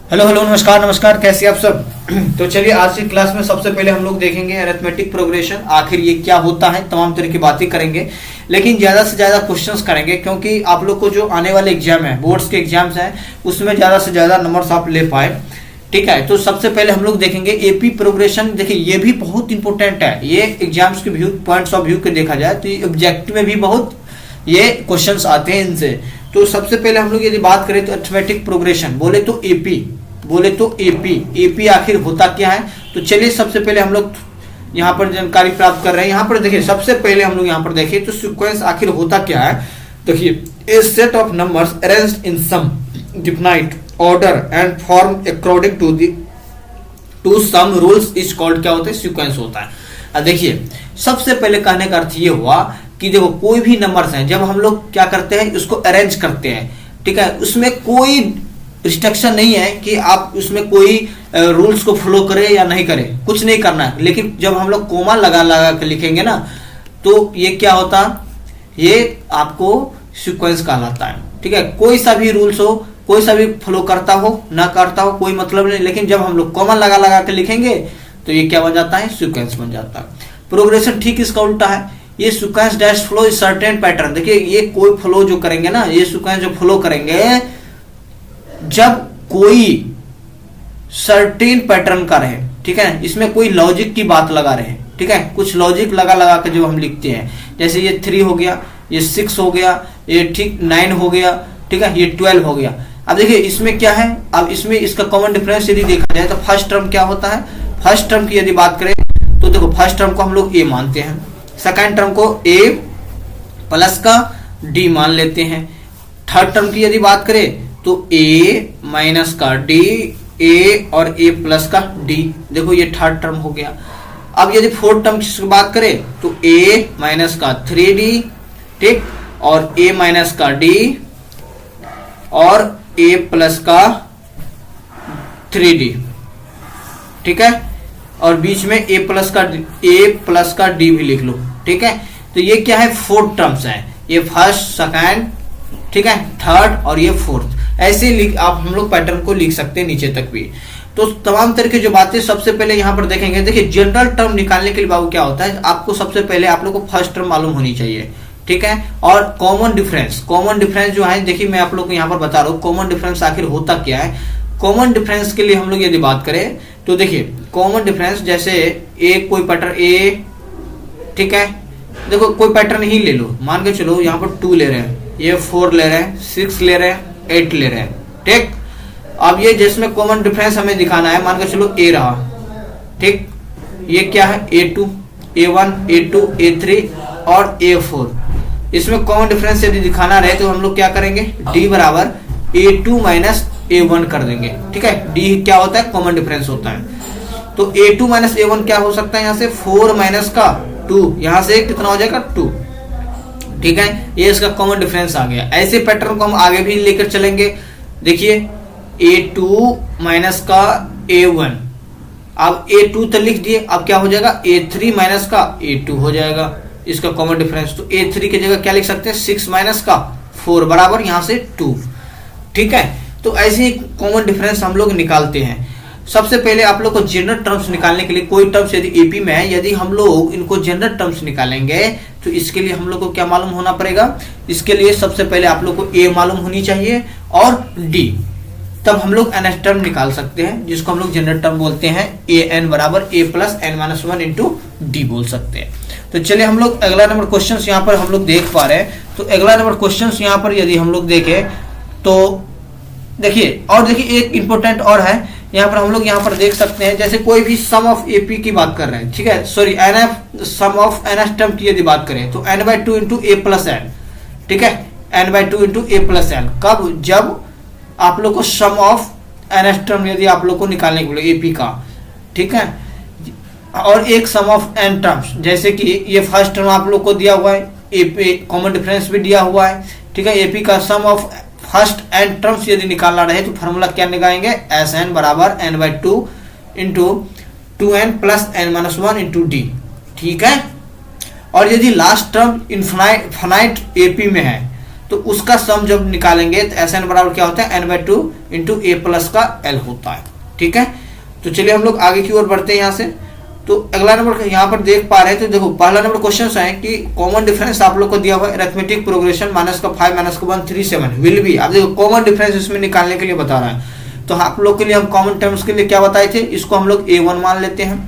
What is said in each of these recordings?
Hello hello, नमस्कार नमस्कार, कैसे आप सब। तो चलिए आज की क्लास में सबसे पहले हम लोग देखेंगे अरिथमेटिक प्रोग्रेशन, आखिर ये क्या होता है, तमाम तरह की बातें करेंगे। लेकिन ज़्यादा से ज़्यादा क्वेश्चंस करेंगे क्योंकि आप लोग को जो आने वाले एग्जाम है, बोर्ड्स के एग्जाम्स हैं, उसमें ज़्यादा से ज़्यादा नंबर्स आप ले पाए। ठीक है, तो सबसे पहले हम लोग देखेंगे एपी प्रोग्रेशन। देखिए ये भी बहुत इंपॉर्टेंट है, ये एग्जाम्स के व्यू पॉइंट्स ऑफ व्यू के देखा जाए तो ऑब्जेक्टिव में भी बहुत ये क्वेश्चंस आते हैं इनसे। तो सबसे पहले हम लोग यदि बात करें तो अरिथमेटिक प्रोग्रेशन बोले तो एपी आखिर होता क्या है। तो चलिए सबसे पहले हम लोग यहाँ पर जानकारी प्राप्त कर रहे हैं। यहाँ पर देखिए सबसे पहले हम लोग यहाँ पर देखें तो सीक्वेंस आखिर होता क्या है। देखिए a set of numbers arranged in some defined order and form according to some rules is called क्या होता है, सीक्वेंस होता है। अब देखिए सबसे पहले कहने का अर्थ ये हुआ कि देखो कोई भी नंबर्स हैं, जब हम लोग क्या करते हैं इसको अरेंज करते हैं, ठीक है, उसमें कोई रिस्ट्रिक्शन नहीं है कि आप उसमें कोई रूल्स को फॉलो करें या नहीं करें, कुछ नहीं करना है। लेकिन जब हम लोग कोमा लगा लगा के लिखेंगे ना तो ये क्या होता, ये आपको सीक्वेंस कहलाता है। ठीक है, कोई सा भी रूल्स हो, कोई सा भी फॉलो करता हो ना करता हो कोई मतलब नहीं, लेकिन जब हम लोग कॉमा लगा लगा के लिखेंगे तो ये क्या बन जाता है, सीक्वेंस बन जाता है। प्रोग्रेशन ठीक इसका उल्टा है, ये sequence dash flow is certain pattern. देखिए ये कोई फ्लो जो करेंगे ना, ये सीक्वेंस जो फ्लो करेंगे जब कोई सर्टेन पैटर्न का रहे, ठीक है, इसमें कोई लॉजिक की बात लगा रहे, ठीक है, कुछ लॉजिक लगा लगा के जो हम लिखते हैं, जैसे ये 3 हो गया, ये 6 हो गया, ये ठीक 9 हो गया, ठीक है, ये 12 हो गया। अब देखिए इसमें क्या है, अब इसमें इसका कॉमन डिफरेंस यदि देखा जाए तो फर्स्ट टर्म क्या होता है, फर्स्ट टर्म की यदि बात करें तो देखो फर्स्ट टर्म को हम लोग ए मानते हैं, सेकेंड टर्म को ए प्लस का डी मान लेते हैं, थर्ड टर्म की यदि बात करें तो ए माइनस का डी, ए और ए प्लस का डी। देखो ये थर्ड टर्म हो गया। अब यदि फोर्थ टर्म की बात करें तो ए माइनस का 3d, ठीक, और ए माइनस का डी और ए प्लस का 3d, ठीक है, और बीच में ए प्लस का डी भी लिख लो, ठीक है। तो ये क्या है, फोर्थ टर्म्स है, ये फर्स्ट सेकेंड, ठीक है, थर्ड और ये फोर्थ, ऐसे आप हम लोग पैटर्न को लिख सकते हैं नीचे तक भी। तो तमाम तरह की जो बातें सबसे पहले यहाँ पर देखेंगे। देखिए जनरल टर्म निकालने के लिए बाबू क्या होता है, आपको सबसे पहले आप लोग को फर्स्ट टर्म मालूम होनी चाहिए, ठीक है, और कॉमन डिफरेंस जो है, देखिए मैं आप लोग को यहाँ पर बता रहा हूँ कॉमन डिफरेंस आखिर होता क्या है। कॉमन डिफरेंस के लिए हम लोग यदि बात करें तो देखिए कॉमन डिफरेंस जैसे एक कोई पैटर्न ए, ठीक है, देखो कोई पैटर्न ही ले लो, मान के चलो यहाँ पर 2 ले रहे हैं, ये 4 ले रहे हैं, 6 ले रहे हैं, 8 ले रहे हैं, ठीक। अब ये जिसमें कॉमन डिफरेंस हमें दिखाना है, मान के चलो ए रहा, ठीक, ये क्या है A2, A1, A2, A3 और A4। इसमें कॉमन डिफरेंस यदि दिखाना रहे तो हम लोग क्या करेंगे, D बराबर A2 माइनस A1 कर देंगे, ठीक है। D क्या होता है, कॉमन डिफरेंस होता है। तो A2 माइनस A1 क्या हो सकता है, यहाँ से 4 माइनस का 2, यहाँ से कितना हो जाएगा 2, ठीक है, ये इसका कॉमन डिफरेंस आ गया। ऐसे पैटर्न को हम आगे भी लेकर चलेंगे। देखिए A2 माइनस का A1, अब A2 तो लिख दिए, अब क्या हो जाएगा A3 माइनस का A2 हो जाएगा इसका कॉमन डिफरेंस। तो A3 की जगह क्या लिख सकते हैं, 6 माइनस का 4 बराबर यहाँ से 2, ठीक है। तो ऐसे ही कॉमन डिफरेंस हम लोग निकालते हैं। सबसे पहले आप लोग को जनरल टर्म्स निकालने के लिए, कोई टर्म्स यदि एपी में है, यदि हम लोग इनको जनरल टर्म्स निकालेंगे तो इसके लिए हम लोग को क्या मालूम होना पड़ेगा, इसके लिए सबसे पहले आप लोग को ए मालूम होनी चाहिए और डी, तब हम लोग एन टर्म निकाल सकते हैं, जिसको हम लोग जनरल टर्म बोलते हैं। ए एन बराबर a plus N minus 1 into d बोल सकते हैं। तो चलिए हम लोग अगला नंबर क्वेश्चन यहाँ पर हम लोग देख पा रहे हैं। तो अगला नंबर क्वेश्चन यहाँ पर यदि हम लोग देखें तो देखिए, और देखिए एक इंपॉर्टेंट और है यहाँ पर, हम लोग यहाँ पर देख सकते हैं, जैसे कोई भी सम ऑफ एपी की बात कर रहे हैं, ठीक है, sorry NF sum of NS term की यदि बात करें तो n/2 into A plus N, ठीक है, n/2 into A plus N. कब, जब आप लोग को सम ऑफ एनएस टर्म यदि आप लोग को निकालने के लिए एपी का, ठीक है, और एक सम ऑफ एन टर्म्स, जैसे कि ये फर्स्ट टर्म आप लोग को दिया हुआ है, एपी कॉमन डिफरेंस भी दिया हुआ है, ठीक है, एपी का सम ऑफ फर्स्ट एन टर्म्स यदि निकालना रहे तो फॉर्मूला क्या निकालेंगे, एस एन बराबर n/2 into 2n plus n minus 1 into D, ठीक है। और यदि लास्ट टर्म इनफाइनाइट एपी में है तो उसका सम जब निकालेंगे तो एस एन बराबर क्या होता है, N by two into A plus का एल होता है। ठीक है, तो चलिए हम लोग आगे की ओर बढ़ते हैं यहाँ से। तो अगला नंबर यहाँ पर देख पा रहे हैं, तो देखो पहला नंबर क्वेश्चन है कि कॉमन डिफरेंस आप लोग को दिया हुआ है अरिथमेटिक प्रोग्रेशन माइनस का 5 माइनस का 1 3 7 विल बी। आप देखो कॉमन डिफरेंस इसमें निकालने के लिए बता रहा है, तो आप लोग के लिए हम कॉमन टर्म्स के लिए क्या बताए थे, इसको हम लोग A1 मान लेते हैं,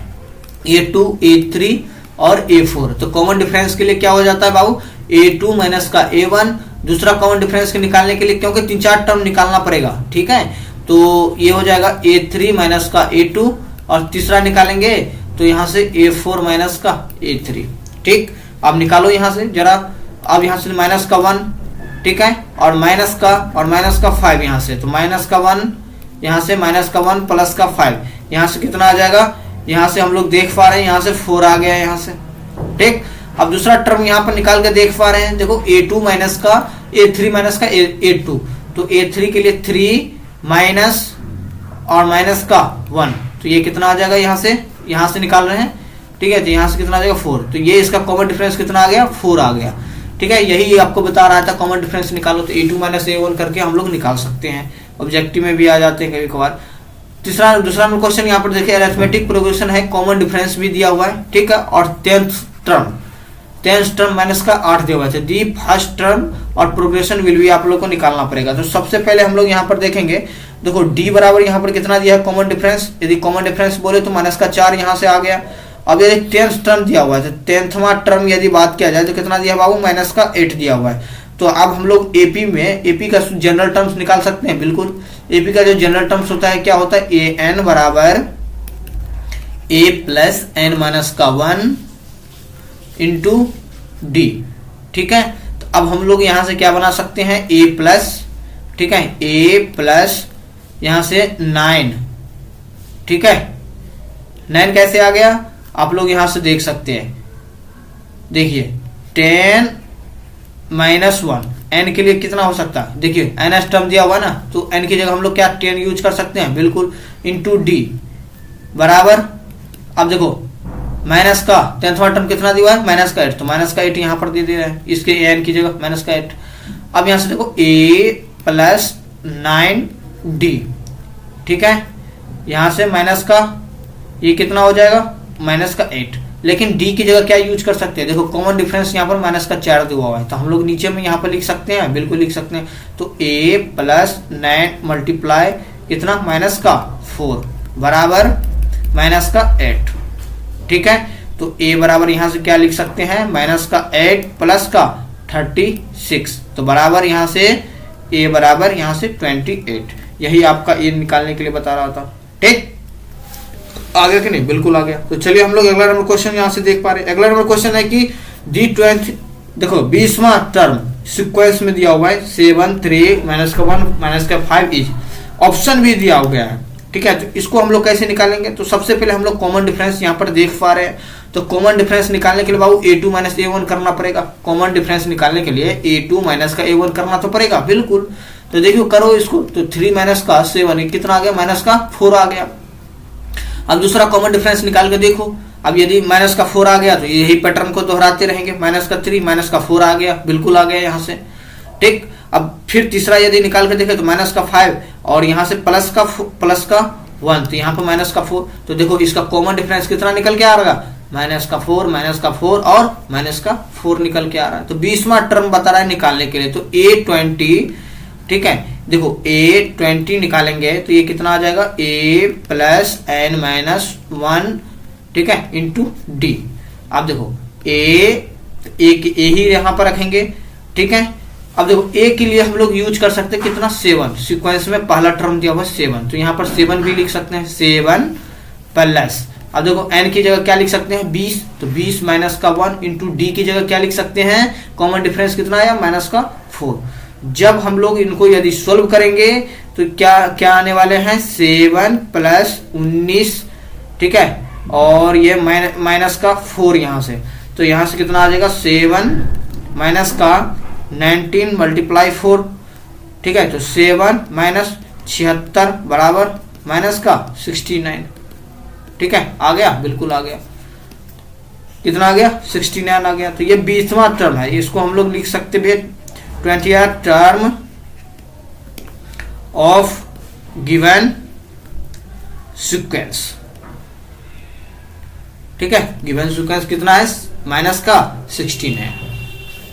A2 A3 और A4। तो कॉमन डिफरेंस के लिए क्या हो जाता है बाबू, A2 माइनस का A1। दूसरा कॉमन डिफरेंस के निकालने के लिए क्योंकि 3-4 टर्म निकालना पड़ेगा, ठीक है, तो ये हो जाएगा A3 माइनस का A2 और तीसरा निकालेंगे तो यहाँ से A4 माइनस का A3। ठीक, अब निकालो यहाँ से जरा, अब यहाँ से माइनस का 1, ठीक है, और माइनस का 5 यहाँ से, तो माइनस का 1 यहाँ से, माइनस का 1 प्लस का 5 यहाँ से कितना आ जाएगा, यहाँ से हम लोग देख पा रहे हैं यहाँ से 4 आ गया यहाँ से। ठीक, अब दूसरा टर्म यहाँ पर निकाल के देख पा रहे हैं, देखो A2 माइनस का A3 माइनस का A2, तो A3 के लिए 3 माइनस और माइनस का 1, तो ये कितना आ जाएगा, यहाँ से निकाल रहे हैं, ठीक है, तो यहाँ से कितना आ जाएगा 4, तो ये इसका कॉमन डिफरेंस कितना आ गया, 4 आ गया। ठीक है, यही आपको बता रहा था कॉमन डिफरेंस निकालो, तो A2 माइनस A1 करके हम लोग निकाल सकते हैं, ऑब्जेक्टिव में भी आ जाते हैं कभी कभार। दूसरा क्वेश्चन यहाँ पर देखिए, अरिथमेटिक प्रोग्रेशन है, कॉमन डिफरेंस भी दिया हुआ है, ठीक है, और 10th टर्म माइनस का 8 दिया हुआ है, दी फर्स्ट टर्म और प्रोग्रेशन विल भी आप लोग को निकालना पड़ेगा। तो सबसे पहले हम लोग यहाँ पर देखेंगे, देखो डी बराबर यहाँ पर कितना दिया है कॉमन डिफरेंस, यदि कॉमन डिफरेंस बोले तो माइनस का 4 यहाँ से आ गया। अब यदि 10th टर्म दिया हुआ है, तो 10वां टर्म यदि बात किया जाए तो कितना दिया है बाबू, माइनस का 8 दिया हुआ है। तो अब हम लोग एपी का जनरल टर्म्स निकाल सकते हैं, बिल्कुल। एपी का जो जनरल टर्म्स होता है क्या होता है, ए एन बराबर ए प्लस एन माइनस का 1 इंटू डी। ठीक है, तो अब हम लोग यहां से क्या बना सकते हैं, ए प्लस, ठीक है, ए प्लस यहां से 9, ठीक है, 9 कैसे आ गया, आप लोग यहां से देख सकते हैं, देखिए 10 माइनस 1 एन के लिए कितना हो सकता है, देखिए एन एस टर्म दिया हुआ ना, तो एन की जगह हम लोग क्या 10 यूज कर सकते हैं, बिल्कुल, इंटू डी बराबर, अब देखो माइनस का 10वां टर्म कितना दिया है, माइनस का 8, तो माइनस का 8 यहाँ पर दे रहा है, इसके एन की जगह माइनस का 8। अब यहां से देखो ए प्लस 9 डी, ठीक है, यहां से माइनस का ये कितना हो जाएगा, माइनस का 8, लेकिन डी की जगह क्या यूज कर सकते हैं, देखो कॉमन डिफरेंस यहाँ पर माइनस का 4 दिया हुआ है, तो हम लोग नीचे में यहाँ पर लिख सकते हैं, बिल्कुल लिख सकते हैं, तो ए प्लस 9 मल्टीप्लाई कितना, माइनस का 4 बराबर माइनस का 8। ठीक है, तो ए बराबर यहां से क्या लिख सकते हैं, माइनस का 8 प्लस का 36, तो बराबर यहां से ए बराबर यहां से 28। यही आपका ए निकालने के लिए बता रहा था। ठीक, आ गया कि नहीं, बिल्कुल आ गया। तो चलिए हम लोग अगला नंबर क्वेश्चन यहां से देख पा रहे हैं। अगला नंबर क्वेश्चन है कि दी 20, देखो 20वां टर्म सीक्वेंस में दिया हुआ है 7 3 माइनस का 1 माइनस का 5 इज, ऑप्शन भी दिया हो गया है। ठीक है, तो इसको हम लोग कैसे निकालेंगे, तो सबसे पहले हम लोग कॉमन डिफरेंस यहाँ पर देख पा रहे हैं, तो कॉमन डिफरेंस निकालने के लिए बाबू A2 माइनस A1 करना पड़ेगा। कॉमन डिफरेंस निकालने के लिए A2 माइनस का A1 करना तो पड़ेगा, बिल्कुल। तो देखियो करो इसको, तो 3 माइनस का 7 कितना आ गया, माइनस का 4 आ गया। अब दूसरा कॉमन डिफरेंस निकाल के देखो, अब यदि माइनस का 4 आ गया तो यही पैटर्न को दोहराते रहेंगे, माइनस का 3 माइनस का 4 आ गया, बिल्कुल आ गया यहाँ से। ठीक, अब फिर तीसरा यदि निकाल के देखें तो माइनस का 5 और यहाँ से प्लस का 1, तो यहाँ पर माइनस का 4, तो देखो इसका कॉमन डिफरेंस कितना निकल के आ रहा है, माइनस का 4 और माइनस का 4 निकल के आ रहा है। तो 20वां टर्म बता रहा है निकालने के लिए, तो A20, ठीक है, देखो A20 निकालेंगे तो ये कितना आ जाएगा, A प्लस एन माइनस 1, ठीक है, इंटू डी। आप देखो A ही यहाँ पर रखेंगे, ठीक है। अब देखो A के लिए हम लोग यूज कर सकते हैं कितना, 7, सीक्वेंस में पहला टर्म दिया हुआ 7, तो यहाँ पर 7 भी लिख सकते हैं, 7 प्लस, अब देखो n की जगह क्या लिख सकते हैं, 20, तो 20 माइनस का 1 इंटू डी की जगह क्या लिख सकते हैं, कॉमन डिफरेंस कितना आया, माइनस का 4। जब हम लोग इनको यदि सोल्व करेंगे तो क्या आने वाले हैं, 7 प्लस 19, ठीक है, और ये माइनस का 4 यहाँ से, तो यहाँ से कितना आ जाएगा, 7 माइनस का 19 मल्टीप्लाई 4, ठीक है, तो 7 माइनस 76 बराबर माइनस का 69। ठीक है, आ गया, बिल्कुल आ गया, कितना आ गया, 69 आ गया। तो ये 20वां टर्म है, इसको हम लोग लिख सकते हैं 20th term of given sequence. ठीक है, गिवन सीक्वेंस कितना है, माइनस का 16 है,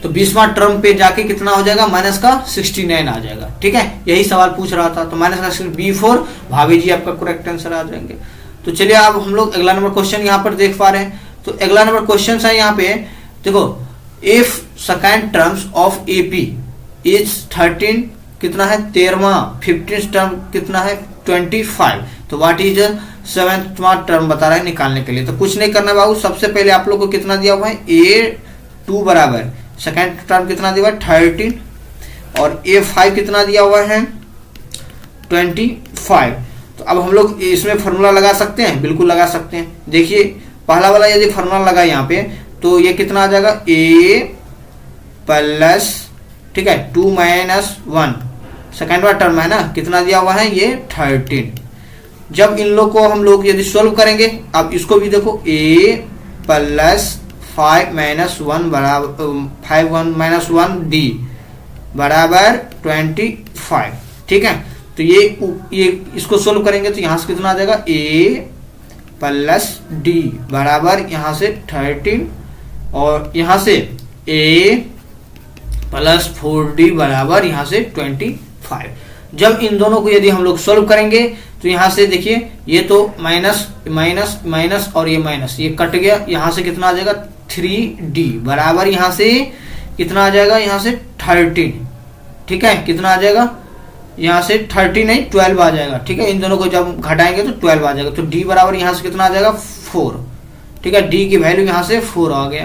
तो 20वां टर्म पे जाके कितना हो जाएगा, माइनस का 69 आ जाएगा। ठीक है, यही सवाल पूछ रहा था, तो माइनस का B4 भाभी जी आपका करेक्ट आंसर आ जाएंगे। तो चलिए अब हम लोग अगला नंबर क्वेश्चन यहाँ पर देख पा रहे हैं। तो अगला नंबर क्वेश्चन है यहाँ पे, देखो if second terms of AP is 13 कितना है 13वां, 15 टर्म कितना है 25, तो व्हाट इज 7वां टर्म बता रहा है निकालने के लिए। तो कुछ नहीं करना बाबू, सबसे पहले आप लोग को कितना दिया हुआ है, A2 बराबर सेकेंड टर्म कितना दिया हुआ है 13 और A5 कितना दिया हुआ है 25। तो अब हम लोग इसमें फॉर्मूला लगा सकते हैं, बिल्कुल लगा सकते हैं। देखिए पहला वाला यदि फॉर्मूला लगा यहाँ पे तो ये कितना आ जाएगा, A प्लस, ठीक है 2 माइनस 1, सेकेंड वाला टर्म है ना, कितना दिया हुआ है ये 13। जब इन लोग को हम लोग यदि सोल्व करेंगे, अब इसको भी देखो A प्लस 5 माइनस 1 बराबर 5 1 माइनस 1 D बराबर 25। ठीक है, तो ये इसको सोल्व करेंगे तो यहां से कितना आ जाएगा, A प्लस D बराबर यहां से 13 और यहां से A प्लस 4D बराबर यहां से 25। जब इन दोनों को यदि हम लोग सोल्व करेंगे तो यहां से देखिए ये तो माइनस माइनस माइनस और ये माइनस, ये कट गया, यहां से कितना आ जाएगा 3D बराबर यहां से कितना आ जाएगा, यहां से 13। ठीक है, कितना आ जाएगा, यहां से 30 नहीं 12 आ जाएगा। ठीक है, इन दोनों को जब घटाएंगे तो 12 आ जाएगा, तो D बराबर यहां से कितना आ जाएगा 4। ठीक है, D की वैल्यू यहां से 4 आ गया,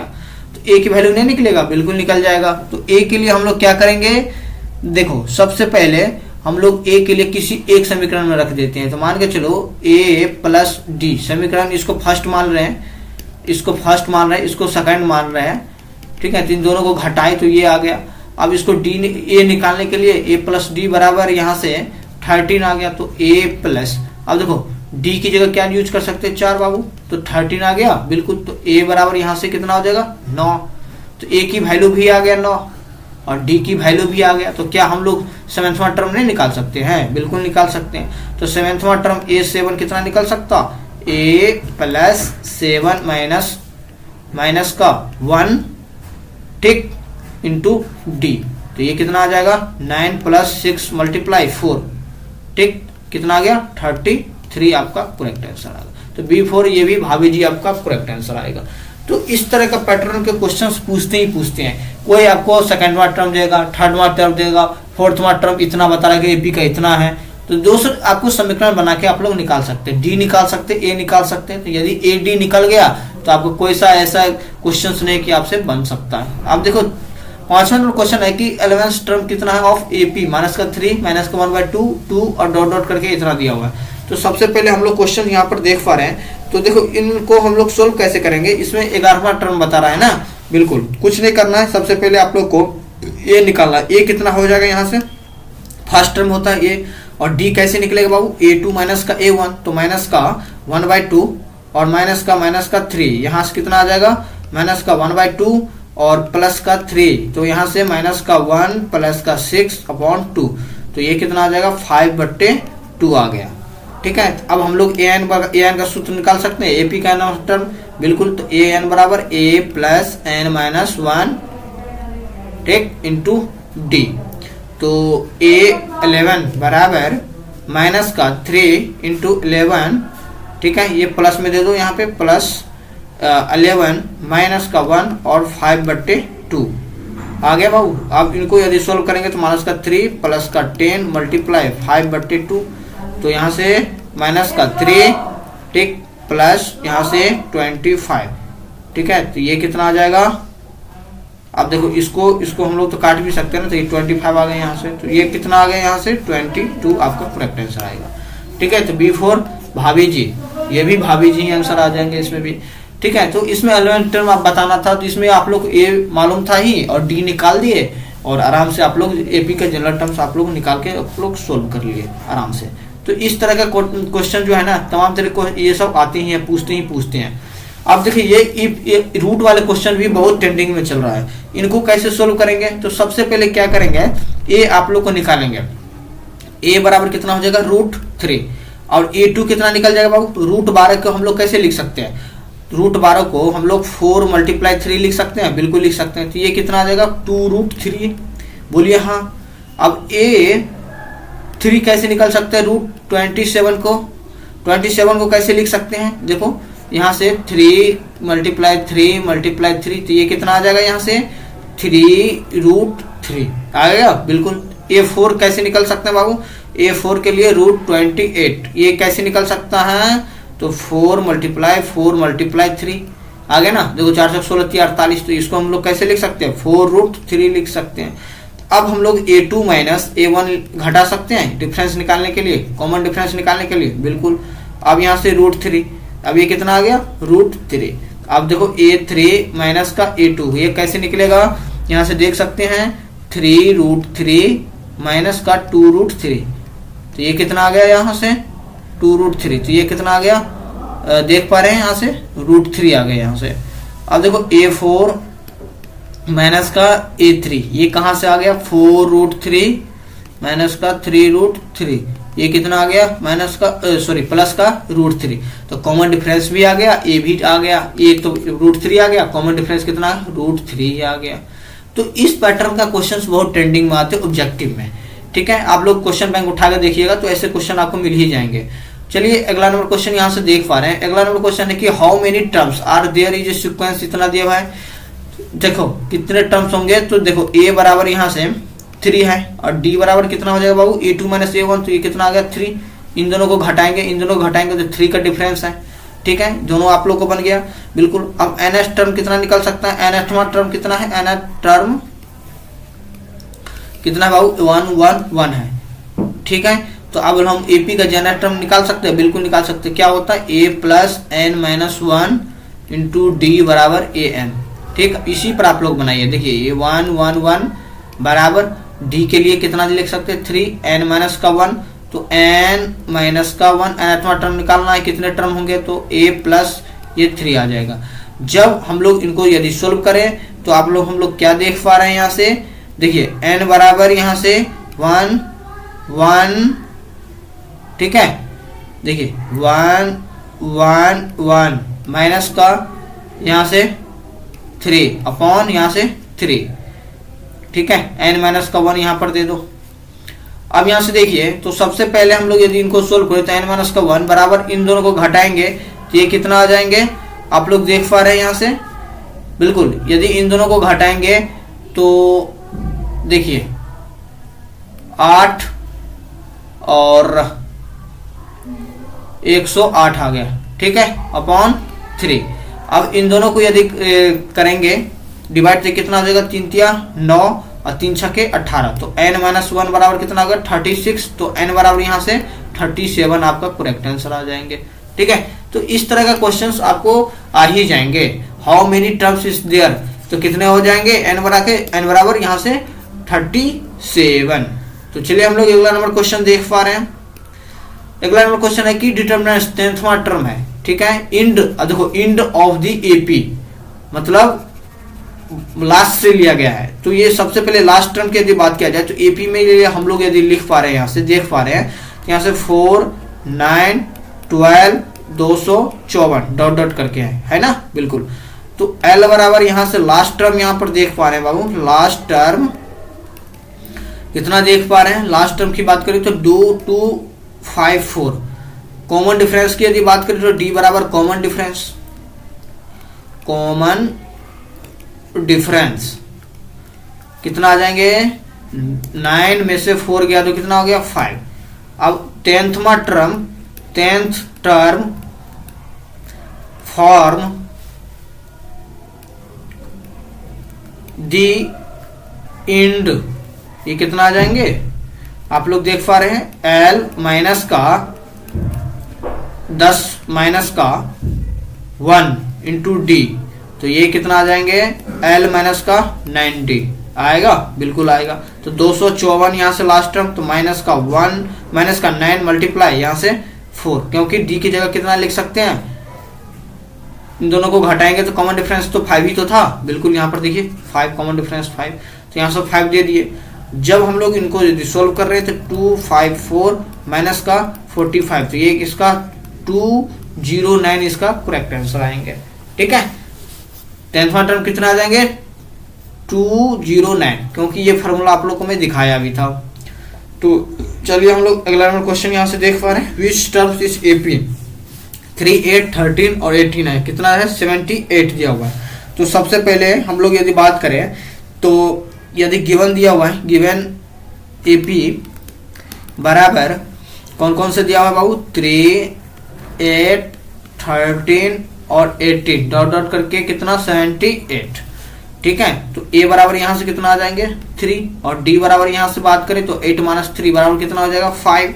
तो A की वैल्यू नहीं निकलेगा, बिल्कुल निकल जाएगा। तो A के लिए हम लोग क्या करेंगे, देखो सबसे पहले हम लोग A के लिए किसी एक समीकरण में रख देते हैं। तो मान के चलो A प्लस D समीकरण, इसको फर्स्ट मान रहे हैं, इसको फर्स्ट मान रहे हैं, इसको सेकंड मान रहे हैं। ठीक है, तो इन दोनों को घटाए तो ये आ गया। अब इसको A निकालने के लिए A प्लस D बराबर यहाँ से 13 आ गया, तो A प्लस, अब देखो D की जगह क्या यूज कर सकते हैं 4 बाबू, तो 13 आ गया बिल्कुल। तो A बराबर यहाँ से कितना हो जाएगा 9, तो A की वैल्यू भी आ गया 9 और D की वैल्यू भी आ गया। तो क्या हम लोग 7वां टर्म नहीं निकाल सकते हैं, बिल्कुल निकाल सकते हैं। तो 7वां टर्म A7 कितना निकल सकता, A प्लस 7 माइनस माइनस का 1 ठीक इंटू D, तो ये कितना आ जाएगा 9 प्लस 6 मल्टीप्लाई 4 ठीक कितना आ गया 33 आपका करेक्ट आंसर आएगा। तो B4 ये भी भाभी जी आपका करेक्ट आंसर आएगा। तो इस तरह का पैटर्न के क्वेश्चंस पूछते ही पूछते हैं। कोई आपको सेकंडवा टर्म देगा, थर्डवा टर्म देगा, फोर्थवा टर्म इतना बता रहा है कि AP का इतना है, तो दोस्तों आपको समीकरण बना के आप लोग निकाल सकते हैं, D निकाल सकते हैं, A निकाल सकते हैं। तो यदि AD निकल गया तो आपको कोई सा ऐसा क्वेश्चन नहीं कि आपसे बन सकता है। आप देखो 5वां नंबर क्वेश्चन है कि 11th टर्म कितना है ऑफ AP, माइनस का 3 माइनस का 1/2 2 और डॉट डॉट करके इतना दिया हुआ है। तो सबसे पहले हम लोग क्वेश्चन यहाँ पर देख पा रहे हैं। तो देखो इनको हम लोग सोल्व कैसे करेंगे, इसमें 11वां टर्म बता रहा है ना, बिल्कुल कुछ नहीं करना है। सबसे पहले आप लोग को A निकालना है। A कितना हो जाएगा, यहाँ से फर्स्ट टर्म होता है A, और D कैसे निकलेगा बाबू, A2 माइनस का A1, तो माइनस का 1/2 और माइनस का 3, यहाँ से कितना आ जाएगा माइनस का 1/2 और प्लस का 3, तो यहाँ से माइनस का 1 प्लस का 6/2, तो ये कितना आ जाएगा 5/2 आ गया। ठीक है, अब हम लोग an का सूत्र निकाल सकते हैं, AP का टर्म बिल्कुल, तो an बराबर A प्लस n माइनस 1 ठीक इंटू D, तो A11 बराबर माइनस का 3 इंटू 11, ठीक है ये प्लस में दे दो यहाँ पे, प्लस 11 माइनस का 1 और 5/2 आ गया बाबू। अब इनको यदि सोल्व करेंगे तो माइनस का 3 प्लस का 10 मल्टीप्लाई 5/2, तो यहाँ से माइनस का 3 ठीक प्लस यहाँ से 25, ठीक है, तो ये कितना आ जाएगा। अब देखो इसको हम लोग तो काट भी सकते हैं ना, तो ये 25 आ गया यहाँ से, तो ये कितना आ गया यहाँ से 22 आपका करेक्ट आंसर आएगा। ठीक है, तो B4 भाभी जी, ये भी भाभी जी आंसर आ जाएंगे इसमें भी। ठीक है, तो इसमें 11 टर्म आप बताना था, तो इसमें आप लोग A मालूम था ही और D निकाल दिए और आराम से आप लोग AP का जनरल टर्म्स आप लोग निकाल के आप लोग सोल्व कर लिए आराम से। तो इस तरह का क्वेश्चन जो है ना, तमाम तरह को ये सब आते ही हैं, पूछते हैं। अब देखिए ये रूट वाले क्वेश्चन भी बहुत ट्रेंडिंग में चल रहा है, इनको कैसे सोल्व करेंगे? तो सबसे पहले क्या करेंगे, ए आप लोग को निकालेंगे। ए बराबर कितना हो जाएगा √3, और A2 कितना निकल जाएगा बाबू? √12 को हम लोग कैसे लिख सकते हैं? √12 को हम लोग 4 × 3 लिख सकते हैं, बिल्कुल लिख सकते हैं। तो ये कितना आ जाएगा 2√3, बोलिए हाँ। अब A3 कैसे निकल सकते हैं? √27 को, 27 को कैसे लिख सकते हैं? देखो यहाँ से 3 × 3 तो ये कितना आ जाएगा? यहाँ से 3√3 आ गया, बिल्कुल। A4 कैसे निकल सकते हैं बाबू? A4 के लिए √28, ये कैसे निकल सकता है? तो 4 × 3 आ गया ना। देखो 4 × 16 = 48, तो इसको हम लोग कैसे लिख सकते हैं? 4√3 लिख सकते हैं। अब हम लोग A2 - A1 घटा सकते हैं डिफरेंस निकालने के लिए, कॉमन डिफरेंस निकालने के लिए, बिल्कुल। अब यहाँ से √3, अब ये कितना आ गया √3। अब देखो A3 - का A2 ये कैसे निकलेगा? यहाँ से देख सकते हैं 3√3 - का 2√3, तो ये कितना आ गया? यहाँ से 2√3, तो ये कितना आ गया? देख पा रहे हैं यहाँ से √3 आ गया यहाँ से। अब देखो A4 - का A3 ये कहाँ से आ गया? 4√3 - का 3√3, ये कितना आ गया? प्लस का √3, तो कॉमन डिफरेंस भी आ गया, ए भी आ गया, एक तो √3 आ गया, कॉमन डिफरेंस कितना? √3 आ गया। तो इस पैटर्न का क्वेश्चंस बहुत ट्रेंडिंग में आते हैं ऑब्जेक्टिव में, ठीक है। आप लोग क्वेश्चन बैंक उठा के देखिएगा तो ऐसे क्वेश्चन आपको मिल ही जाएंगे। चलिए अगला नंबर क्वेश्चन यहाँ से देख पा रहे हैं। अगला नंबर क्वेश्चन है कि how many terms are there is a sequence, इतना दिया हुआ है। देखो कितने टर्म्स होंगे, तो देखो A बराबर यहाँ से 3 है, और D बराबर कितना हो जाएगा बाबू? A2 - A1, तो ये कितना आ गया 3। इन दोनों को घटाएंगे तो 3 का डिफरेंस है, ठीक है। दोनों आप लोग को बन गया, बिल्कुल। अब nth टर्म कितना निकल सकता है? nth टर्म कितना है? nth टर्म कितना है बाबू? 1 है, ठीक है। तो अब हम AP का nth टर्म निकाल सकते हैं, बिल्कुल निकाल सकते हैं। क्या होता है? A + n - 1 × D बराबर AN, ठीक। इसी पर आप लोग बनाइए, देखिए ये 1 1 1 बराबर D के लिए कितना लिख सकते हैं? 3, n - का 1, तो n - का 1 nthवां टर्म निकालना है, कितने टर्म होंगे? तो A + ये 3 आ जाएगा। जब हम लोग इनको यदि सोल्व करें तो हम लोग क्या देख पा रहे हैं? यहाँ से देखिए n बराबर यहाँ से 1 1, ठीक है। देखिए 1 1 1 माइनस का यहाँ से 3 अपॉन यहाँ से 3, ठीक है। n - का 1 यहाँ पर दे दो। अब यहाँ से देखिए, तो सबसे पहले हम लोग यदि इनको सोल्व करें तो n - का 1 बराबर इन दोनों को घटाएंगे तो ये कितना आ जाएंगे? आप लोग देख पा रहे हैं यहाँ से, बिल्कुल। यदि इन दोनों को घटाएंगे तो देखिए 8 और 108 आ गया, ठीक है, अपॉन 3। अब इन दोनों को यदि करेंगे डिवाइड तो कितना हो जाएगा? 3 × 3 = 9 और 3 × 6 = 18, तो n - 1 बराबर कितना होगा? 36, तो n बराबर यहाँ से 37 आपका करेक्ट आंसर आ जाएंगे, ठीक है। तो इस तरह का क्वेश्चंस आपको आ ही जाएंगे। How many terms is there, तो कितने हो जाएंगे? n बराबर यहाँ से 37। तो चलिए हम लोग अगला नंबर क्वेश्चन देख पा रहे हैं। अगला नंबर क्वेश्चन है कि डिटरमिनेंट 10वां टर्म है, ठीक है। इंड, देखो इंड ऑफ द AP मतलब लास्ट से लिया गया है, तो ये सबसे पहले लास्ट टर्म की यदि बात किया जाए तो AP में ये हम लोग यदि लिख पा रहे हैं, यहाँ से देख पा रहे हैं, यहाँ से 4 9 12 254 डॉट डॉट करके है ना, बिल्कुल। तो L बराबर यहाँ से लास्ट टर्म यहाँ पर देख पा रहे हैं बाबू, लास्ट टर्म कितना देख पा रहे हैं? लास्ट टर्म की बात करें तो 2254। कॉमन डिफरेंस की यदि बात करें तो D बराबर कॉमन डिफरेंस कितना आ जाएंगे? 9 में से 4 गया तो कितना हो गया? 5। अब 10th टर्म फॉर्म दी इंड, ये कितना आ जाएंगे? आप लोग देख पा रहे हैं L माइनस का 10 माइनस का 1 × D, तो ये कितना आ जाएंगे? L माइनस का 90 आएगा, बिल्कुल आएगा। तो 254 यहाँ से लास्ट टर्म, तो माइनस का 1 माइनस का 9 मल्टीप्लाई यहाँ से 4, क्योंकि D की जगह कितना लिख सकते हैं? इन दोनों को घटाएंगे तो कॉमन डिफरेंस तो 5 ही तो था, बिल्कुल यहाँ पर देखिए 5 कॉमन डिफरेंस 5, तो यहाँ से 5 दे दिए। जब हम लोग इनको यदि सोल्व कर रहे थे 254 माइनस का 45, तो ये इसका 209 इसका करेक्ट आंसर आएंगे। ठीक है, 10वां टर्म कितना आ जाएंगे 209, क्योंकि ये फॉर्मूला आप लोग को मैं दिखाया भी था। तो चलिए हम लोग अगला क्वेश्चन यहाँ से देख पा रहे हैं, विच टर्म्स इज एपी 3, 8, 13 और 18 है, कितना है 78 दिया हुआ है। तो सबसे पहले हम लोग यदि बात करें तो यदि गिवन दिया हुआ है, गिवन एपी बराबर कौन कौन से दिया हुआ है बाबू 3, 8, 13 और 18 डॉट डॉट करके कितना 78। ठीक है, तो a बराबर यहां से कितना आ जाएंगे 3, और d बराबर यहां से बात करें तो 8 माइनस 3 बराबर कितना हो जाएगा 5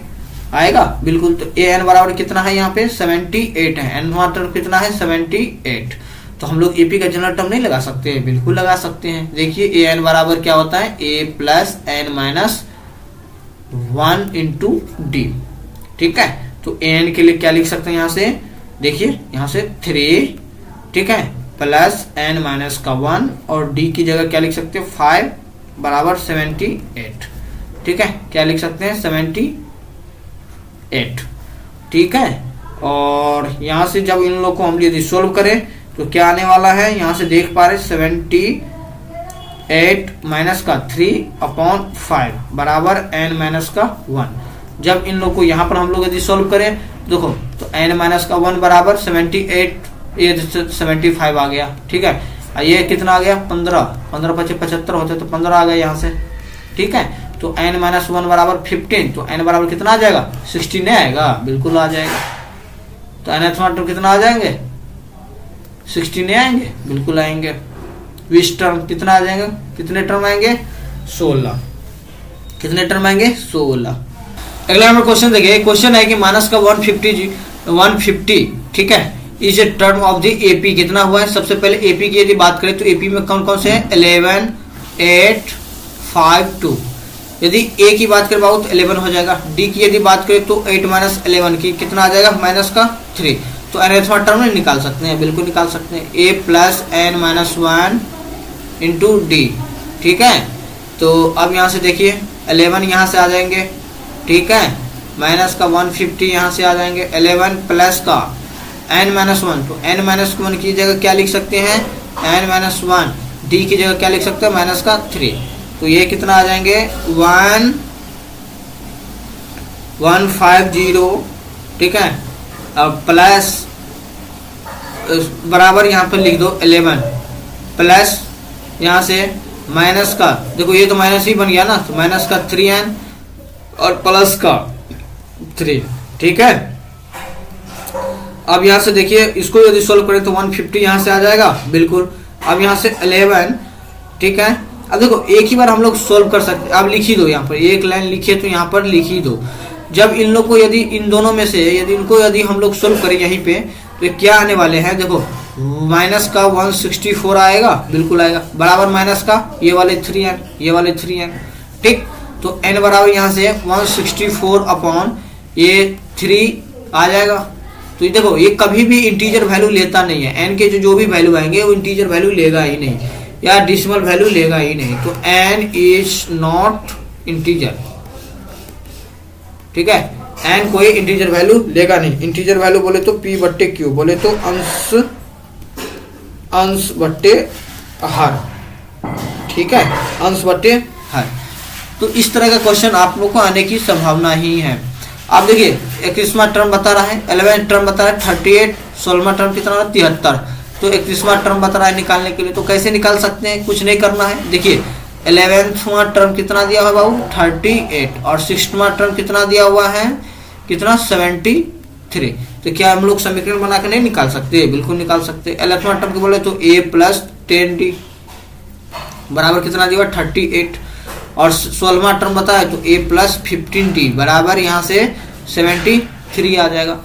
आएगा, बिल्कुल। तो a n बराबर कितना है यहाँ पे 78 है, n टर्म कितना है 78। तो हम लोग AP का जनरल टर्म नहीं लगा सकते हैं, बिल्कुल लगा सकते हैं। देखिए a n बराबर क्या होता है a plus n minus 1 into D. ठीक है, तो a n के लिए क्या लिख सकते हैं यहाँ से, देखिए यहाँ से 3, ठीक है, प्लस n माइनस का 1 और d की जगह क्या लिख सकते हैं 5 बराबर 78। ठीक है, क्या लिख सकते हैं 78। ठीक है, और यहाँ से जब इन लोग को हम यदि सोल्व करें तो क्या आने वाला है, यहाँ से देख पा रहे 78 माइनस का 3/5 बराबर n माइनस का 1। जब इन लोग को यहाँ पर हम लोग यदि सोल्व करें देखो तो n माइनस का 1 बराबर 78, ये 75 आ गया। ठीक है, ये कितना आ गया 15, 15 × 5 = 75 होते तो 15 आ गया यहाँ से। ठीक है, तो n माइनस 1 बराबर 15, तो n बराबर कितना आ जाएगा 16 आएगा, बिल्कुल आ जाएगा। तो nth टर्म कितना आ जाएंगे 16 आएंगे, बिल्कुल आएंगे। विच टर्म कितना आ जाएगा, कितने टर्म आएंगे 16, कितने टर्म आएंगे 16। अगला नंबर क्वेश्चन देखिए, क्वेश्चन है कि माइनस का 150, ठीक है, is a term of the AP कितना हुआ है। सबसे पहले एपी की यदि बात करें तो एपी में कौन कौन से हैं 11, 8, 5, 2। यदि ए की बात करें बाबू तो 11 हो जाएगा। डी की यदि बात करें तो 8 माइनस 11 की कितना आ जाएगा माइनस का 3। तो nthवां टर्म में निकाल सकते हैं, बिल्कुल निकाल सकते हैं, a plus n minus 1 into D. ठीक है, तो अब यहाँ से देखिए 11 यहाँ से आ जाएंगे, ठीक है, माइनस का 150 यहाँ से आ जाएंगे, 11 प्लस का n माइनस 1, तो n माइनस 1 की जगह क्या लिख सकते हैं n माइनस 1, डी की जगह क्या लिख सकते हैं माइनस का 3। तो ये कितना आ जाएंगे 150, ठीक है, अब प्लस बराबर यहाँ पर लिख दो 11 प्लस यहाँ से माइनस का, देखो ये तो माइनस ही बन गया ना, तो माइनस का 3n और प्लस का 3। ठीक है, अब यहाँ से देखिए इसको यदि सोल्व करें तो 150 यहाँ से आ जाएगा, बिल्कुल। अब यहाँ से 11, ठीक है, अब देखो एक ही बार हम लोग सोल्व कर सकते, अब लिख ही दो, यहाँ पर एक लाइन लिखिए तो यहाँ पर लिख ही दो। जब इन लोग को यदि इन दोनों में से यदि हम लोग सोल्व करें यहीं पे तो क्या आने वाले हैं, देखो माइनस का 164 आएगा, बिल्कुल आएगा, बराबर माइनस का ये वाले 3n, ये वाले 3n। ठीक, तो n बराबर यहाँ से 164 अपॉन ये 3 आ जाएगा। तो ये देखो ये कभी भी इंटीजर वैल्यू लेता नहीं है, n के जो भी वैल्यू आएंगे वो इंटीजर वैल्यू लेगा ही नहीं या डेसिमल वैल्यू लेगा ही नहीं। तो n इज नॉट इंटीजर, ठीक है, n कोई इंटीजर वैल्यू लेगा नहीं। इंटीजर वैल्यू बोले तो p/q, बोले तो अंश बट्टे हर, ठीक है, अंश बट्टे हर। तो इस तरह का क्वेश्चन आप लोग को आने की संभावना ही है। आप देखिए 21वां टर्म बता रहा है, 11वां टर्म बता रहा है 38, 16वां टर्म कितना रहा 73, तो 31वां टर्म बता रहा है निकालने के लिए। तो कैसे निकाल सकते हैं, कुछ नहीं करना है। देखिए 11वां टर्म कितना दिया हुआ है बाबू 38, और 6वां टर्म कितना दिया हुआ है कितना 73। तो क्या हम लोग समीकरण बना के नहीं निकाल सकते, बिल्कुल निकाल सकते। 11वां टर्म को बोले तो a प्लस 10d बराबर कितना दिया 38, और 16वां टर्म बताया तो a प्लस 15d बराबर यहाँ से 73 आ जाएगा।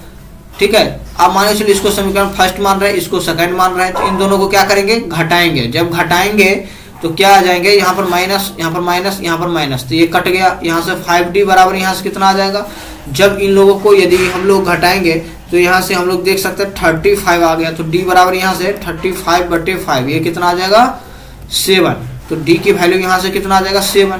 ठीक है, आप माने चलिए इसको समीकरण फर्स्ट मान रहे हैं, इसको सेकंड मान रहे हैं, तो इन दोनों को क्या करेंगे घटाएंगे। जब घटाएंगे तो क्या आ जाएंगे, यहाँ पर माइनस, यहाँ पर माइनस, यहाँ पर माइनस, तो ये कट गया। यहाँ से 5d बराबर यहाँ से कितना आ जाएगा। जब इन लोगों को यदि हम लोग घटाएंगे तो यहाँ से हम लोग देख सकते हैं 35 आ गया। तो डी बराबर यहाँ से 35/5, ये कितना आ जाएगा 7। तो डी की वैल्यू यहाँ से कितना आ जाएगा 7।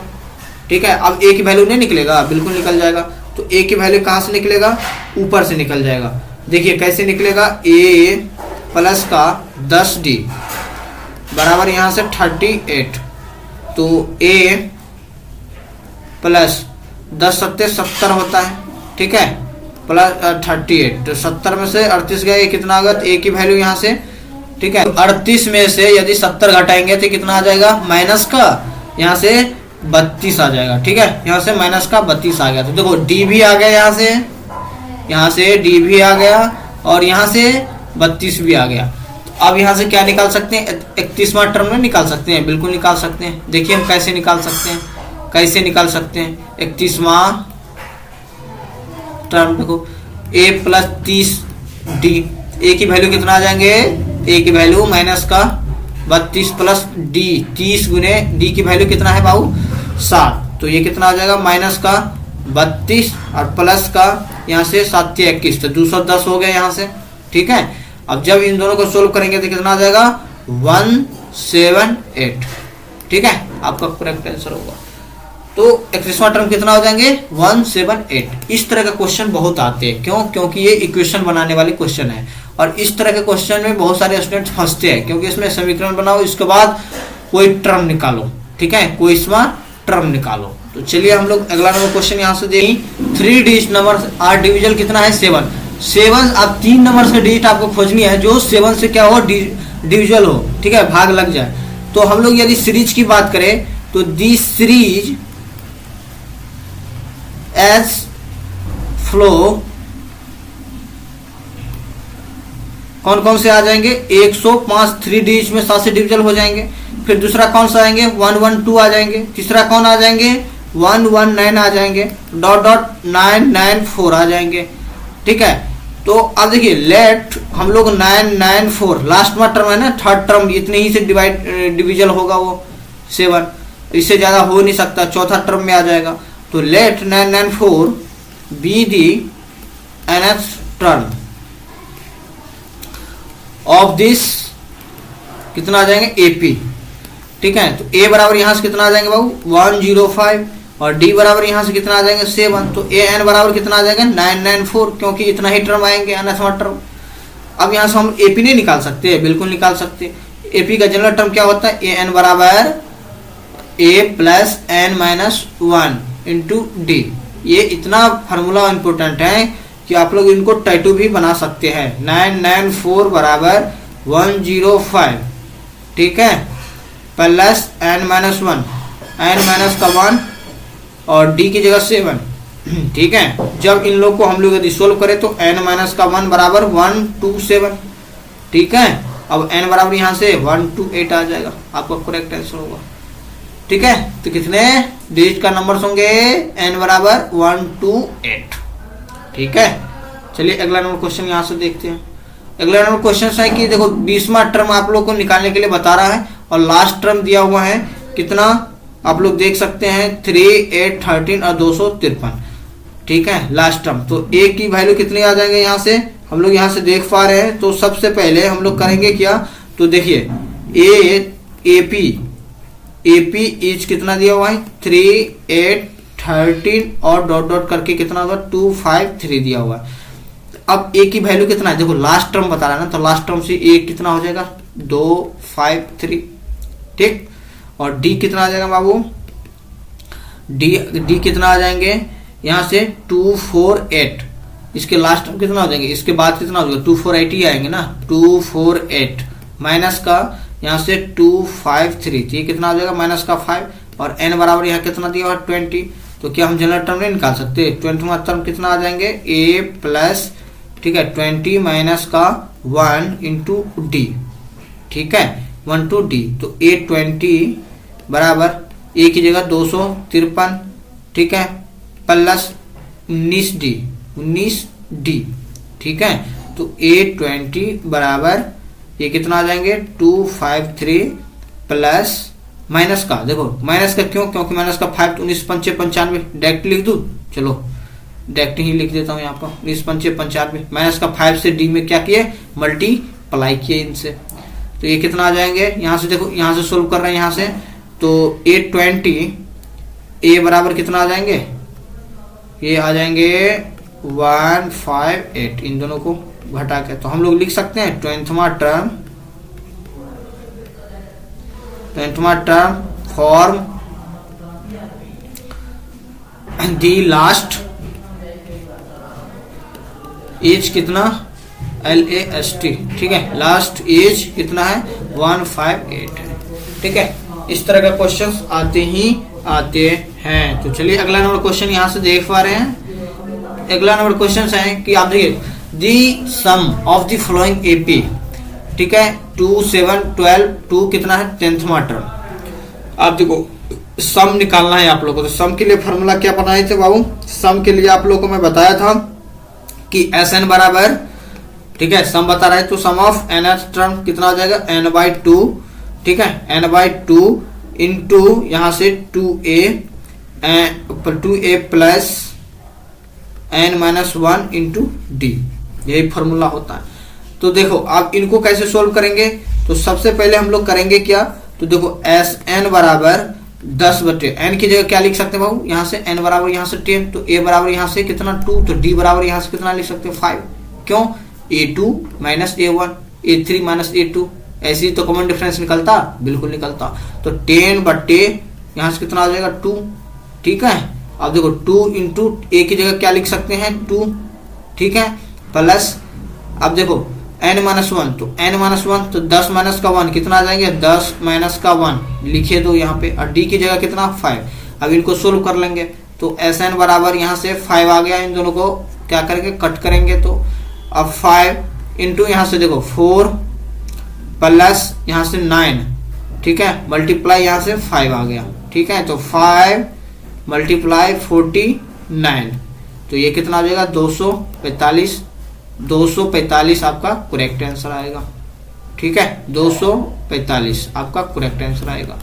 ठीक है, अब ए की वैल्यू नहीं निकलेगा, बिल्कुल निकल जाएगा। तो ए की वैल्यू कहाँ से निकलेगा, ऊपर से निकल जाएगा। देखिए कैसे निकलेगा, ए प्लस का 10d बराबर यहाँ से 38। तो ए प्लस 10 सत्ते 70 होता है। ठीक है, प्लस 38, तो 70 में से 38 गया, ये कितना होगा, ए की वैल्यू यहाँ से, ठीक है, 38 में से यदि 70 घटाएंगे तो कितना आ जाएगा, माइनस का यहाँ से 32 आ जाएगा। ठीक है, यहाँ से माइनस का 32 आ गया। तो देखो डी भी आ गया, यहाँ से डी भी आ गया और यहाँ से 32 भी आ गया। तो अब यहाँ से क्या निकाल सकते हैं, 31वां टर्म में निकाल सकते हैं, बिल्कुल निकाल सकते हैं। देखिए हम कैसे निकाल सकते हैं, 31वां टर्म देखो, a प्लस 30d, ए की वैल्यू कितना आ जाएंगे, ए की वैल्यू माइनस का 32 प्लस डी, 30 गुने डी की वैल्यू कितना है बाबू 7। तो ये कितना आ जाएगा, माइनस का 32 और प्लस का यहाँ से 7 से 21, तो 210 हो गया यहाँ से। ठीक है, अब जब इन दोनों को सोल्व करेंगे तो कितना आ जाएगा 178। ठीक है, आपका करेक्ट आंसर होगा। तो 31वां टर्म कितना हो जाएंगे 178। इस तरह का क्वेश्चन बहुत आते हैं, क्यों, क्योंकि ये इक्वेशन बनाने वाले क्वेश्चन है और इस तरह के क्वेश्चन में बहुत सारे स्टूडेंट फंसते हैं, क्योंकि इसमें समीकरण बनाओ, इसके बाद कोई टर्म निकालो। ठीक है, कोई इसमें टर्म निकालो। तो चलिए हम लोग अगला नंबर क्वेश्चन यहाँ से देखें। 3 डिजिट नंबर आर डिविजन कितना है 7। अब 3 नंबर से डिजिट आपको खोजनी है जो 7 से क्या हो, डिविजल हो। ठीक है, भाग लग जाए। तो हम लोग यदि सीरीज की बात करें तो दी सीरीज एज फ्लो कौन कौन से आ जाएंगे, 105 3 डिजिट में 7 से डिविजल हो जाएंगे। फिर दूसरा कौन सा आएंगे 112 आ जाएंगे। तीसरा कौन आ जाएंगे 119 आ जाएंगे, डॉट डॉट 994 आ जाएंगे। ठीक है, तो अब देखिए लेट हम लोग 994 लास्ट में टर्म है ना, थर्ड टर्म, इतने ही से डिविजल होगा वो 7, इससे ज्यादा हो नहीं सकता, चौथा टर्म में आ जाएगा। तो let 994 be the nth term of this कितना आ जाएंगे एपी। ठीक है, तो ए बराबर यहां से कितना आ जाएंगे बाबू 105 और डी बराबर यहां से कितना आ जाएंगे 7। तो ए एन बराबर कितना आ जाएगा 994, क्योंकि इतना ही टर्म आएंगे nthवां टर्म। अब यहां से हम एपी नहीं निकाल सकते, बिल्कुल निकाल सकते। एपी का जनरल टर्म क्या होता है, ए एन बराबर a plus N minus 1 into d. ये इतना फार्मूला इंपोर्टेंट है कि आप लोग इनको टैटू भी बना सकते हैं। 994 बराबर 105, ठीक है, plus N minus 1, N minus का 1 और डी की जगह 7। ठीक है, जब इन लोग को हम लोग यदि सोल्व करें तो एन माइनस का 1 बराबर 127। ठीक है, अब एन बराबर यहां से 128 आ जाएगा, आपका करेक्ट आंसर होगा। ठीक है, तो कितने डिजिट का नंबर होंगे, एन बराबर 128। ठीक है, चलिए अगला नंबर क्वेश्चन यहां से देखते हैं। अगला नंबर क्वेश्चन है कि देखो 20वां टर्म आप लोग को निकालने के लिए बता रहा है और लास्ट टर्म दिया हुआ है कितना, आप लोग देख सकते हैं 3, 8, 13 और 253। ठीक है, लास्ट टर्म। तो ए की वैल्यू कितनी आ जाएंगे यहाँ से, हम लोग यहाँ से देख पा रहे हैं। तो सबसे पहले हम लोग करेंगे क्या, तो देखिए एपी इज कितना दिया हुआ है 3, 8, 13 और डॉट डॉट करके कितना होगा 253 दिया हुआ है। अब ए की वैल्यू कितना है, देखो लास्ट टर्म बता रहा है ना, तो लास्ट टर्म से ए कितना हो जाएगा 253। ठीक, और डी कितना आ जाएगा बाबू, डी कितना आ जाएंगे यहां से 248। इसके लास्ट टर्म कितना हो जाएंगे, इसके बाद कितना हो जाएगा 248 ही आएंगे ना, 248 माइनस का यहाँ से 253, ये कितना हो जाएगा माइनस का 5 और n बराबर यहाँ कितना दिया हुआ 20। तो क्या हम जनरल टर्म नहीं निकाल सकते, 20वां टर्म कितना आ जाएंगे a प्लस, ठीक है, 20 माइनस का 1 इंटू डी। ठीक है, 1 टू डी, तो a20 बराबर a की जगह 253, ठीक है, प्लस 19d। ठीक है, तो a20 बराबर ये कितना आ जाएंगे 253 प्लस माइनस का, देखो माइनस का क्यों, क्योंकि माइनस का 5 तो 19 5 95 डायरेक्ट लिख दूं, चलो डायरेक्ट ही लिख देता हूँ यहाँ पर, 20×5 = 95 - का 5 से डी में क्या किए, मल्टीप्लाई किए इनसे। तो ये कितना आ जाएंगे, यहाँ से देखो, यहाँ से सोल्व कर रहे हैं यहाँ से, तो 820 ए बराबर कितना आ जाएंगे, ये आ जाएंगे 158। इन दोनों को घटा के तो हम लोग लिख सकते हैं 20वां टर्म फॉर्म दी लास्ट एज कितना, LAST, ठीक है, लास्ट एज कितना है 158 है, ठीक है। इस तरह का क्वेश्चंस आते हैं। तो चलिए अगला नंबर क्वेश्चन यहाँ से देख पा रहे हैं। अगला नंबर क्वेश्चन है कि आप देखिए दी sum of the following AP, ठीक है, 2, 7, 12, 2 कितना है 10वां टर्म। आप देखो सम निकालना है आप लोगों को, तो सम के लिए फॉर्मूला क्या बनाए थे बाबू, सम के लिए आप लोगों को मैं बताया था कि SN बराबर, ठीक है, सम बता रहा है तो सम ऑफ nth टर्म कितना आ जाएगा n/2, ठीक है, n/2 इंटू यहां से 2a plus n-1 into D, यही फॉर्मूला होता है। तो देखो आप इनको कैसे सोल्व करेंगे, तो सबसे पहले हम लोग करेंगे क्या, तो देखो SN बराबर 10/, n की जगह क्या लिख सकते हैं बाबू, यहाँ से n बराबर यहाँ से 10, तो a बराबर यहाँ से कितना 2, तो d बराबर यहाँ से कितना लिख सकते हैं 5, क्यों, a2 - a1, a3 - a2, ऐसे ही तो कॉमन डिफरेंस निकलता, बिल्कुल निकलता। तो 10/, यहाँ से कितना आ जाएगा 2, ठीक है। अब देखो 2 इंटू a की जगह क्या लिख सकते हैं 2, ठीक है, प्लस अब देखो n-1, तो n-1 तो 10 - का 1 कितना आ जाएंगे 10 - का 1 लिखे दो यहाँ पे, और d की जगह कितना 5। अब इनको सोल्व कर लेंगे तो SN बराबर यहाँ से 5 आ गया, इन दोनों को क्या करेंगे कट करेंगे, तो अब 5 इंटू यहाँ से देखो 4 प्लस यहाँ से 9, ठीक है, मल्टीप्लाई यहाँ से 5 आ गया, ठीक है, तो 5 × 49, तो ये कितना आ जाएगा 245 आपका करेक्ट आंसर आएगा, ठीक है, 245 आपका करेक्ट आंसर आएगा।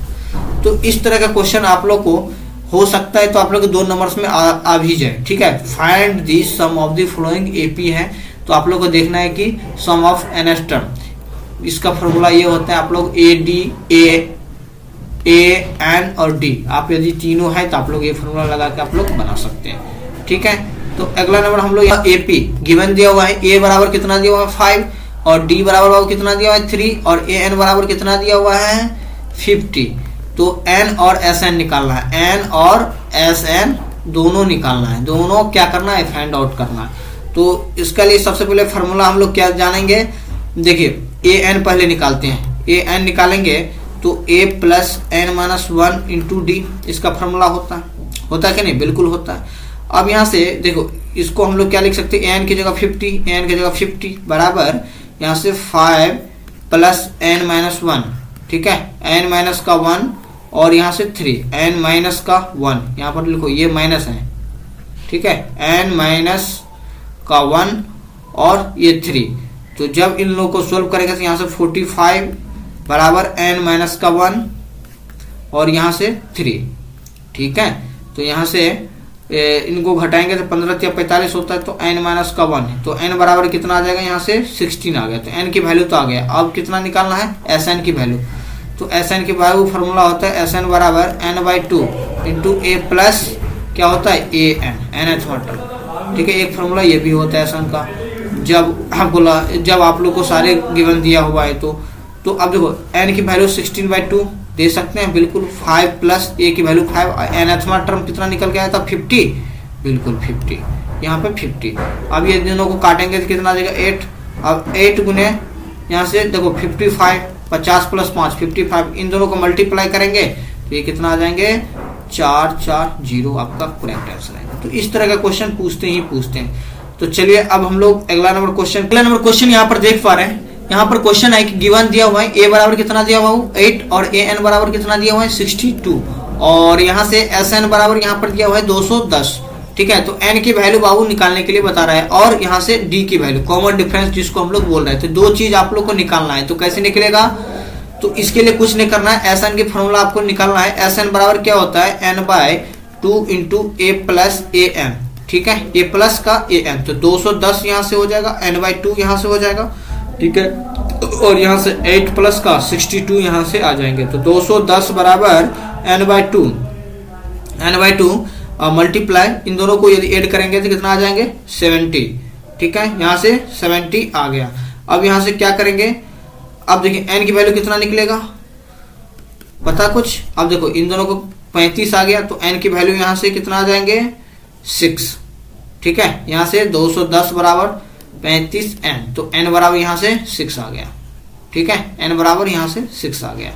तो इस तरह का क्वेश्चन आप लोग को हो सकता है, तो आप लोग 2 नंबर्स में आ भी जाए, ठीक है। Find the sum of the following AP है, तो आप लोग को देखना है कि सम ऑफ nth टर्म, इसका फॉर्मूला ये होता है आप लोग AD AN और D, आप यदि तीनों है तो आप लोग ये फॉर्मूला लगा के आप लोग बना सकते हैं, ठीक है। तो अगला नंबर हम लोग यहाँ AP गिवन दिया हुआ है, A बराबर कितना दिया हुआ है 5, और D बराबर कितना दिया हुआ है 3, और AN बराबर कितना दिया हुआ है 50। तो N और SN निकालना है, N और SN दोनों निकालना है, दोनों क्या करना है फाइंड आउट करना है। तो इसके लिए सबसे पहले फॉर्मूला हम लोग क्या जानेंगे, देखिए AN पहले निकालते हैं, AN निकालेंगे तो A plus n-1 into D, इसका फॉर्मूला होता है कि नहीं, बिल्कुल होता है। अब यहाँ से देखो इसको हम लोग क्या लिख सकते हैं, n की जगह 50 बराबर यहाँ से 5 प्लस n-1, ठीक है, n- का 1 और यहाँ से 3, n- का 1, यहाँ पर लिखो ये माइनस है, ठीक है, n- का 1 और ये 3, तो जब इन लोगों को सोल्व करेंगे तो यहाँ से 45 बराबर n- का 1 और यहाँ से 3, ठीक है। तो यहाँ से इनको घटाएंगे तो 15 या 45 होता है, तो n- का 1 है, तो n बराबर कितना आ जाएगा, यहाँ से 16 आ गया, तो n की वैल्यू तो आ गया। अब कितना निकालना है SN की वैल्यू, तो SN की वैल्यू फॉर्मूला होता है SN बराबर n/2 इंटू A प्लस क्या होता है AN, nth टर्म, ठीक है। एक फॉर्मूला ये भी होता है SN का, जब आप लोग को सारे गिवन दिया हुआ है तो अब देखो n की वैल्यू 16/2 दे सकते हैं, बिल्कुल 5 प्लस A की वैल्यू 5, nth टर्म कितना निकल के आया था 50, बिल्कुल 50, यहाँ पे 50। अब ये दोनों को काटेंगे तो कितना आ जाएगा 8, अब 8 गुने यहाँ से देखो 55, 50 प्लस 5 55, इन दोनों को मल्टीप्लाई करेंगे तो ये कितना आ जाएंगे 440, आपका करेक्ट आंसर है। तो इस तरह का क्वेश्चन पूछते हैं। तो चलिए अब हम लोग अगला नंबर क्वेश्चन यहाँ पर देख पा रहे हैं। यहाँ पर क्वेश्चन है कि गिवन दिया हुआ है A बराबर कितना दिया हुआ है 8 और AN बराबर कितना दिया हुआ है 62, और यहाँ से SN बराबर यहाँ पर दिया हुआ है 210, ठीक है। तो n की वैल्यू बाबू निकालने के लिए बता रहा है, और यहाँ से d की वैल्यू, कॉमन डिफरेंस जिसको हम लोग बोल रहे थे, 2 चीज आप लोग को निकालना है। तो कैसे निकलेगा, तो इसके लिए कुछ नहीं करना है, SN की फॉर्मूला आपको निकालना है। SN बराबर क्या होता है n/2 into A plus AN, ठीक है, ए प्लस का ए एन, तो 210 यहाँ से हो जाएगा, एन बाई 2 यहाँ से हो जाएगा, ठीक है, और यहाँ से 8 प्लस का 62 यहाँ से आ जाएंगे। तो 210 बराबर n by 2, n by 2 multiply इन दोनों को यदि ऐड करेंगे तो कितना आ जाएंगे 70, ठीक है, यहाँ से 70 आ गया। अब यहाँ से क्या करेंगे, अब देखिए एन की वैल्यू कितना निकलेगा पता कुछ, अब देखो इन दोनों को 35 आ गया, तो एन की वैल्यू यहाँ से कितना आ जाएंगे 6, ठीक है, यहाँ से 210 बराबर 35 एन, तो एन बराबर यहाँ से 6 आ गया, ठीक है, एन बराबर यहाँ से 6 आ गया।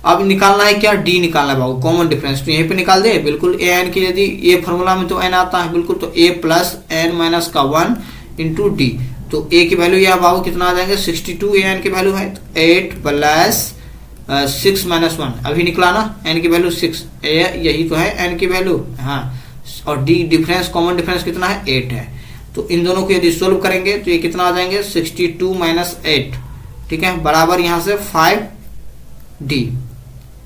अब निकालना है क्या, डी निकालना है बाबू, कॉमन डिफरेंस, तो यहीं पे निकाल दे बिल्कुल, ए एन की यदि ये फॉर्मूला में तो एन आता है बिल्कुल, तो ए प्लस एन माइनस का 1 इंटू डी, तो ए की वैल्यू यहाँ बाबू कितना आ जाएंगे 62, ए एन की वैल्यू है, तो 8 प्लस 6 माइनस 1 अभी निकला ना, एन की वैल्यू 6, यही तो है एन की वैल्यू, हाँ, और डी डिफरेंस कॉमन डिफरेंस कितना है 8 है, तो इन दोनों को यदि सोल्व करेंगे तो ये कितना आ जाएंगे 62 माइनस 8, ठीक है, बराबर यहाँ से 5D,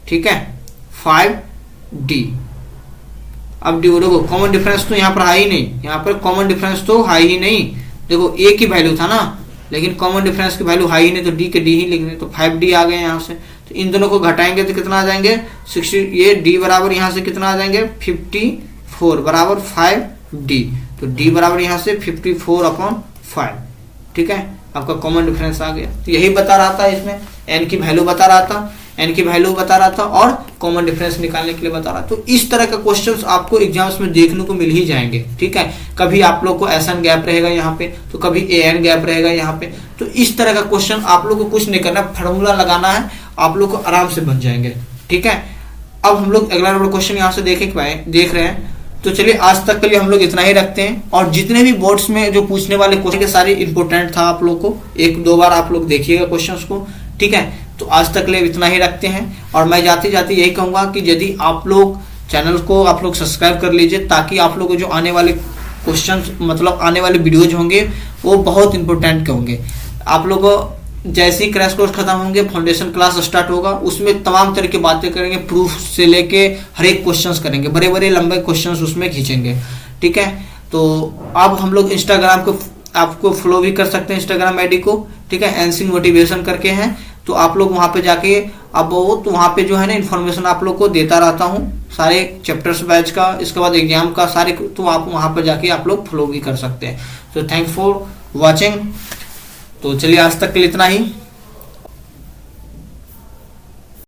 ठीक है, 5D। अब देखो कॉमन डिफरेंस तो यहाँ पर है ही नहीं, यहाँ पर कॉमन डिफरेंस तो है ही नहीं, देखो ए की वैल्यू था ना, लेकिन कॉमन डिफरेंस की वैल्यू है ही नहीं, तो डी के डी ही लिख दें, तो 5D आ गए यहाँ से। तो इन दोनों को घटाएंगे तो कितना आ जाएंगे 60, ये डी बराबर यहाँ से कितना आ जाएंगे 54 बराबर 5D, तो डी बराबर यहाँ से 54/5, ठीक है, आपका कॉमन डिफरेंस आ गया। तो यही बता रहा था, इसमें एन की वैल्यू बता रहा था, एन की वैल्यू बता रहा था और कॉमन डिफरेंस निकालने के लिए बता रहा था। तो इस तरह का क्वेश्चंस आपको एग्जाम्स में देखने को मिल ही जाएंगे, ठीक है, कभी आप लोग को एसएन गैप रहेगा यहाँ पे, तो कभी एएन गैप रहेगा यहाँ पे, तो इस तरह का क्वेश्चन आप लोग को कुछ नहीं करना, फार्मूला लगाना है, आप लोग को आराम से बन जाएंगे, ठीक है। अब हम लोग अगला क्वेश्चन यहाँ से देख रहे हैं, तो चलिए आज तक के लिए हम लोग इतना ही रखते हैं, और जितने भी बोर्ड्स में जो पूछने वाले क्वेश्चन के सारे इंपोर्टेंट था, आप लोग को 1-2 बार आप लोग देखिएगा क्वेश्चंस को, ठीक है। तो आज तक के लिए इतना ही रखते हैं, और मैं जाते जाते यही कहूंगा कि यदि आप लोग चैनल को आप लोग सब्सक्राइब कर लीजिए, ताकि आप लोग को जो आने वाले क्वेश्चंस मतलब आने वाले वीडियोज होंगे वो बहुत इंपॉर्टेंट के होंगे। आप लोग जैसे ही क्रैश कोर्स खत्म होंगे, फाउंडेशन क्लास स्टार्ट होगा, उसमें तमाम तरह की बातें करेंगे, प्रूफ से लेके हर एक क्वेश्चंस करेंगे, बड़े बड़े लंबे क्वेश्चंस उसमें खींचेंगे, ठीक है। तो अब हम लोग इंस्टाग्राम को आपको फॉलो भी कर सकते हैं, इंस्टाग्राम आईडी को, ठीक है, एनसिंग मोटिवेशन करके हैं, तो आप लोग वहां पे जाके अब तो वहां पे जो है ना इन्फॉर्मेशन आप लोग को देता रहता हूँ, सारे चैप्टर्स बैच का, इसके बाद एग्जाम का सारे, तो आप वहां पे जाके आप लोग फॉलो भी कर सकते हैं। तो थैंक्स फॉर वॉचिंग, तो चलिए आज तक के लिए इतना ही।